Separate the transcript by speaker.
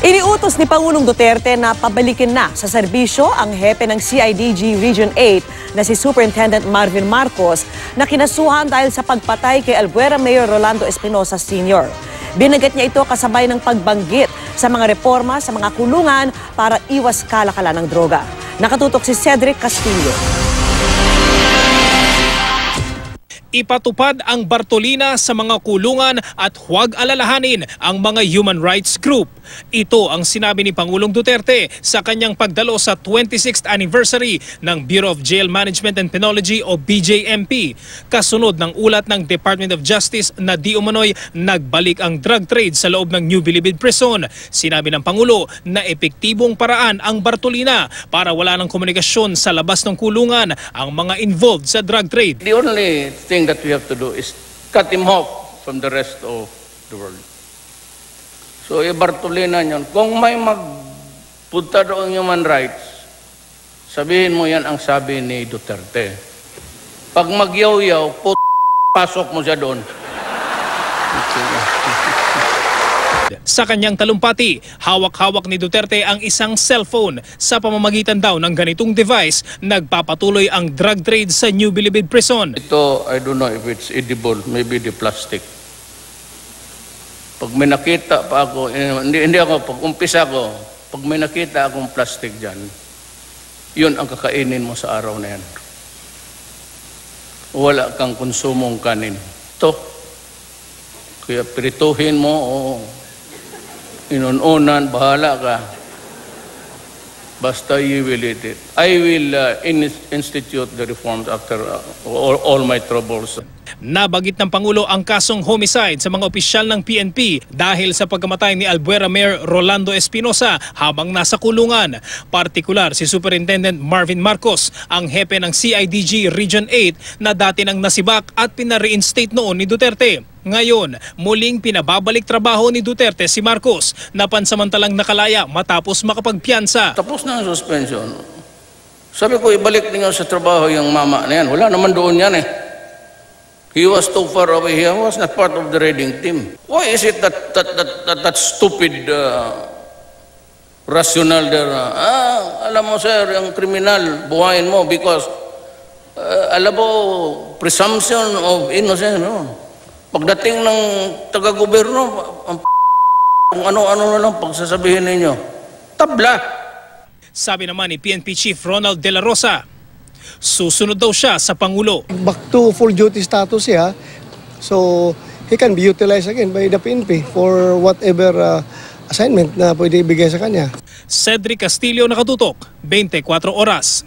Speaker 1: Iniutos ni Pangulong Duterte na pabalikin na sa serbisyo ang hepe ng CIDG Region 8 na si Superintendent Marvin Marcos na kinasuhan dahil sa pagpatay kay Albuera Mayor Rolando Espinosa Sr. Binagat niya ito kasabay ng pagbanggit sa mga reforma sa mga kulungan para iwas kalakalan ng droga. Nakatutok si Cedric Castillo.
Speaker 2: Ipatupad ang Bartolina sa mga kulungan at huwag alalahanin ang mga human rights group. Ito ang sinabi ni Pangulong Duterte sa kanyang pagdalo sa 26th anniversary ng Bureau of Jail Management and Penology o BJMP. Kasunod ng ulat ng Department of Justice na di umano'y nagbalik ang drug trade sa loob ng New Bilibid Prison. Sinabi ng Pangulo na epektibong paraan ang Bartolina para wala ng komunikasyon sa labas ng kulungan ang mga involved sa drug trade.
Speaker 3: The only thing that we have to do is cut him off from the rest of the world. So, Bartolina yun. Kung may magpunta doon human rights, sabihin mo yan ang sabi ni Duterte. Pag magyaw-yaw, pasok mo siya doon.
Speaker 2: Sa kanyang talumpati, hawak-hawak ni Duterte ang isang cellphone. Sa pamamagitan daw ng ganitong device, nagpapatuloy ang drug trade sa New Bilibid Prison.
Speaker 3: Ito, I don't know if it's edible, maybe the plastic. Pag may nakita pa ako, hindi ako, pag umpisa ko, pag may nakita akong plastic dyan, yun ang kakainin mo sa araw na yan. Wala kang konsumong kanin. Ito, kaya pirituhin mo o inununan, bahala ka. Basta you will eat it. I will institute the reforms after all my troubles.
Speaker 2: Nabagit ng Pangulo ang kasong homicide sa mga opisyal ng PNP dahil sa pagkamatay ni Albuera Mayor Rolando Espinosa habang nasa kulungan. Partikular si Superintendent Marvin Marcos, ang hepe ng CIDG Region 8 na dati nang nasibak at pina-reinstate noon ni Duterte. Ngayon, muling pinababalik trabaho ni Duterte si Marcos na pansamantalang nakalaya matapos makapagpiyansa.
Speaker 3: Tapos na ang suspension. Sabi ko, ibalik niyo sa trabaho yung mama na yan. Wala naman doon yan eh. He was too far away. He was not part of the raiding team. Why is it that stupid rational there? Alam mo sir, yung kriminal, buhayin mo because alam mo, presumption of innocence. No? Pagdating ng taga-gobyerno, kung ano-ano na lang pagsasabihin ninyo, tabla.
Speaker 2: Sabi naman ni PNP Chief Ronald De La Rosa, susunod daw siya sa Pangulo.
Speaker 4: Back to full duty status siya, so he can be utilized again by the PNP for whatever assignment na pwede ibigay sa kanya.
Speaker 2: Cedric Castillo, Nakatutok, 24 Oras.